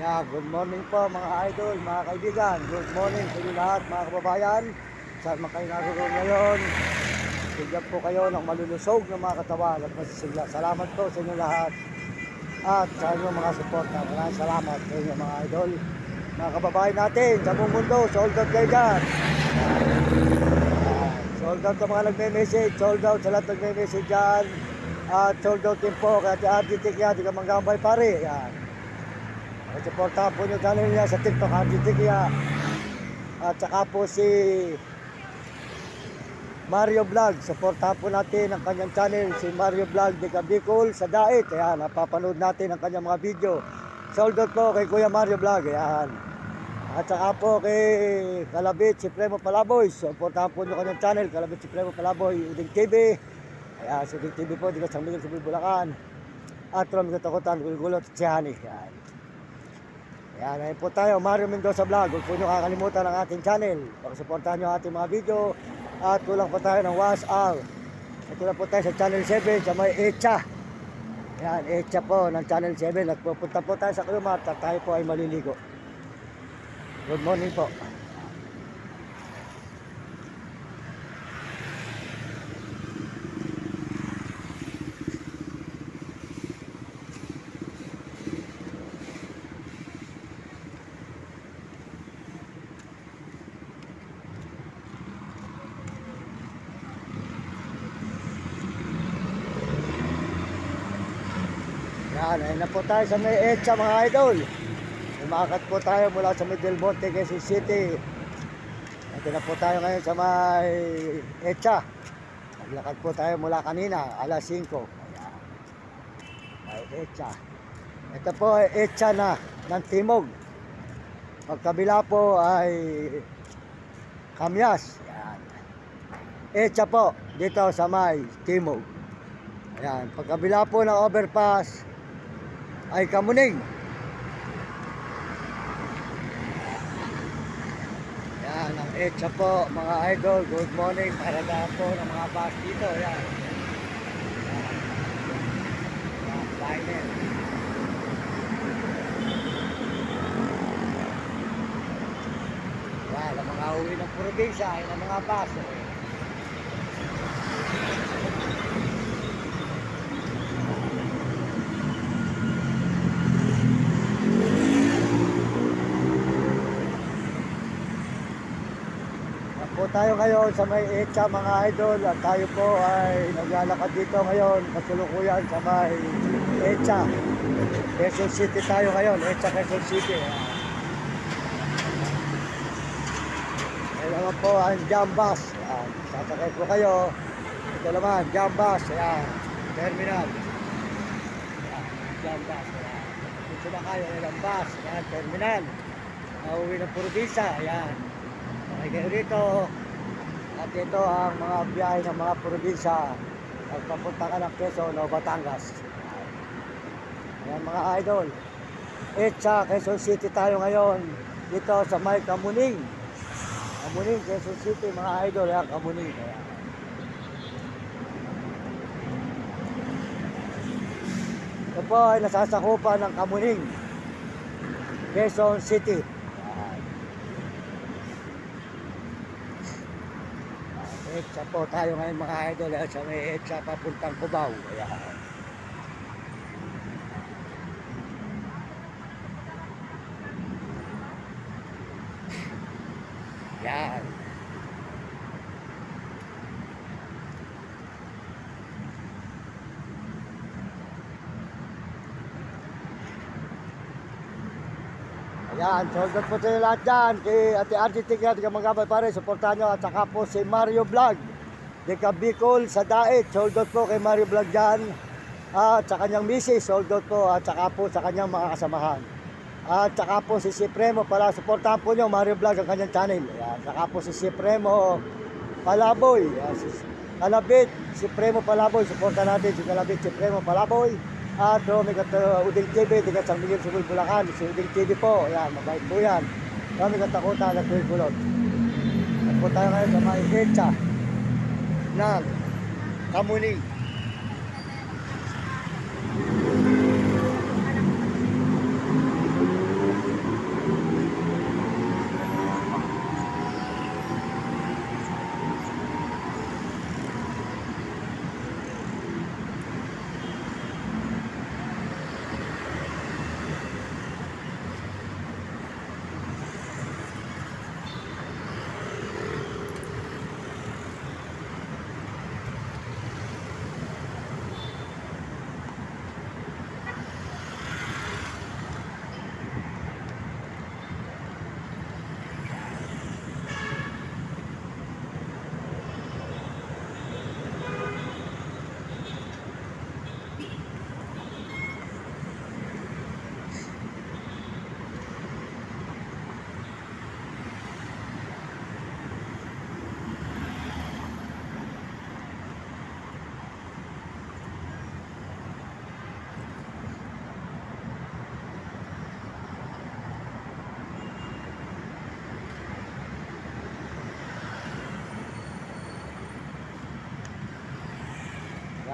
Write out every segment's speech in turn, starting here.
Good morning po mga idol, mga kaibigan. Good morning sa inyo lahat mga kababayan. Saan man kayo naroon ngayon, bigyan po kayo ng malulusog na mga katawan at masisigla. Salamat po sa inyo lahat at sa inyong mga suporta. Maraming salamat sa inyo mga idol. Mga kababayan natin sa buong mundo, sold out kayo dyan. Sold out sa mga nagme-message, sold out sa lahat nagme-message dyan. At sold out din po kaya RGT kaya di ka manggambay pare. Yan. Supportahan po nyo channel niya sa TikTok, RGT kaya. At saka po si Mario Vlog. Supportahan po natin ang kanyang channel, si Mario Vlog de Bicol sa Dait. Ayan, napapanood natin ang kanyang mga video. Sold out po kay Kuya Mario Vlog. Ayan. At saka po kay Kalabit Supremo Palaboy. Supportahan po nyo kanyang channel, Kalabit Supremo Palaboy, Uding TV. Ayan, si Uding TV po, di ka San Miguel, Subil, Bulacan. At Rom Katakutan, Gulgulot, Sihani. Ayan. Yan, ayun po tayo, Mario Mendoza Vlog. Huwag po nyo kakalimutan ang ating channel. Pakisuportahan nyo ating mga video. At kulang po tayo ng WhatsApp. At kulang po tayo sa channel 7 sa may Echa. Yan, Echa po ng channel 7. At pupunta po tayo sa Kulumar at tayo po ay maliligo. Good morning po. Yan, ayun na po tayo sa may Echa mga idol. Umakat po tayo mula sa may Del Monte, Quezon City. At na po tayo ngayon sa may Echa. Naglakad po tayo mula kanina, alas 5. Ayan. May Echa. Ito po ay Echa na ng Timog. Pagkabila po ay Kamyas. Ayan. Echa po dito sa may Timog. Ayan. Pagkabila po ng overpass ay Kamuning. Yan, ang Echa po mga idol. Good morning. Paradahan po ng mga bus dito. Yan. Yan, liner. Yan, ang mga uwi ng probinsya ay ng mga bus. Po tayo ngayon sa may Echa mga idol at tayo po ay naglalakad dito ngayon kasulukuyan sa may Echa. Quezon City tayo ngayon, Echa Quezon City. Ayan naman po ang Jambas. Ayan, sasakay po kayo. Ito naman, Jambas. Ayan, terminal. Ayan, Jambas. Ayan, dito na kayo, Jambas. Ayan, terminal. Nauwi ng probinsya. Ayan. Okay kayo rito. At ito ang mga biyahe ng mga probinsya. Pagpapunta ka ng Quezon o Batangas. Ayan mga idol. Echa, Quezon City tayo ngayon. Dito sa may Kamuning. Kamuning, Quezon City mga idol. Ayan, Kamuning. Ayan. Ito po ay nasasakupan ng Kamuning, Quezon City. Echa po tayo ngayon mga idol sa may Echa papuntang Cubao. Ayan. Yan. Ayan, sold out po tayo lahat dyan. Kay Ate RGT kaya di ka magkabay pare, supportahan nyo. At saka po si Mario Vlog de Bicol sa Dait. Sold out po kay Mario Vlog dyan. At sa kanyang misis, sold out po. At saka po sa kanyang mga kasamahan. At saka po si Supremo pala, supportahan po nyo Mario Vlog ang kanyang channel. Ayan, saka po si Supremo Palaboy. Ayan, si Kalabit Supremo Palaboy, supportahan natin si Kalabit Supremo Palaboy. At Romy Uding TV, di ka San Miguel, Subil, Bulacan. Si Uding TV po, ayan, mabait po yan. Romy Katakutan at Gulgulot. At po tayo ngayon sa mga Echa ng Kamuning.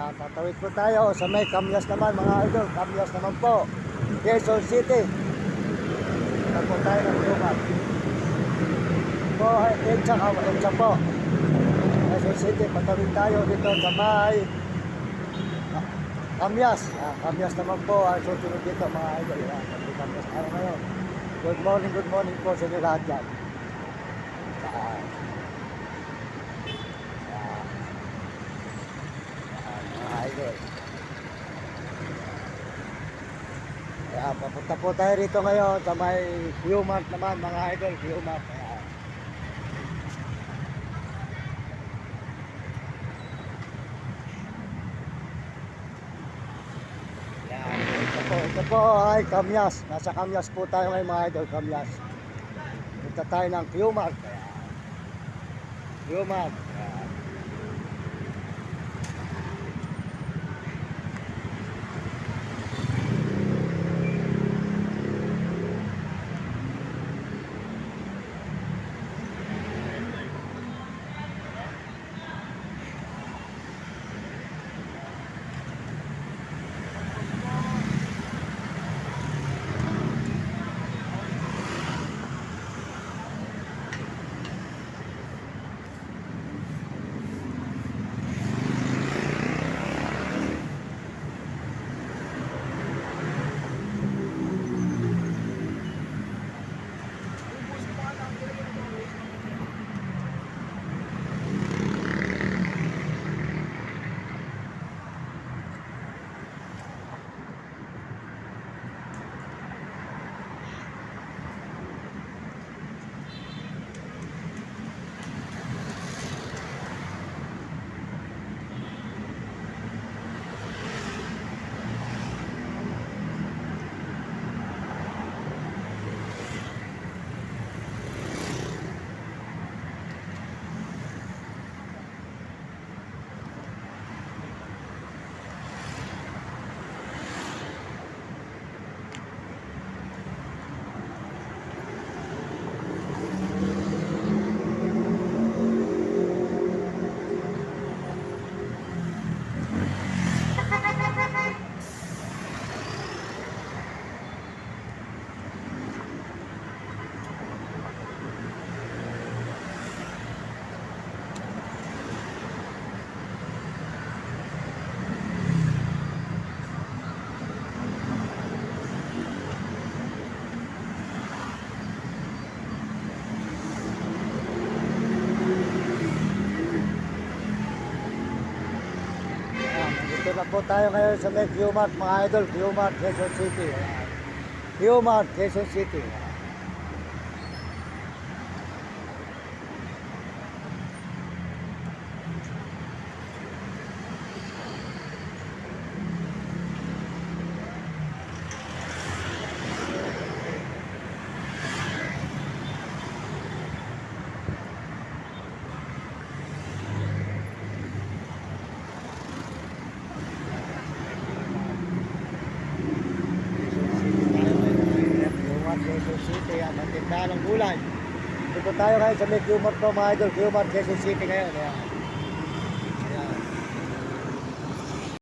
Tatawid po tayo sa may Kamyas naman mga idol. Kamyas naman po. Quezon City. Punta po tayo ng Yumat. Po, Edsa po. Quezon City, patawid tayo dito sa may Kamyas. Kamyas naman po ang susunod dito mga idol. Kamyas tayo ngayon. Good morning po sa inyo lahat dyan. Mga idol. Kaya papunta po tayo rito ngayon sa may Qmart naman mga idol. Qmart. Ito po ay Kamyas. Nasa Kamyas po tayo ngayon mga idol. Kamyas. Punta tayo ng Qmart. Qmart. Dito na po tayo ngayon sa may Qmart mga idol. Qmart, Quezon City. Qmart, Quezon City. Quezon City, ang tindahan ng gulay. Dito tayo ngayon sa may Qmart po mga idol. Qmart, Quezon City ngayon. Ayan.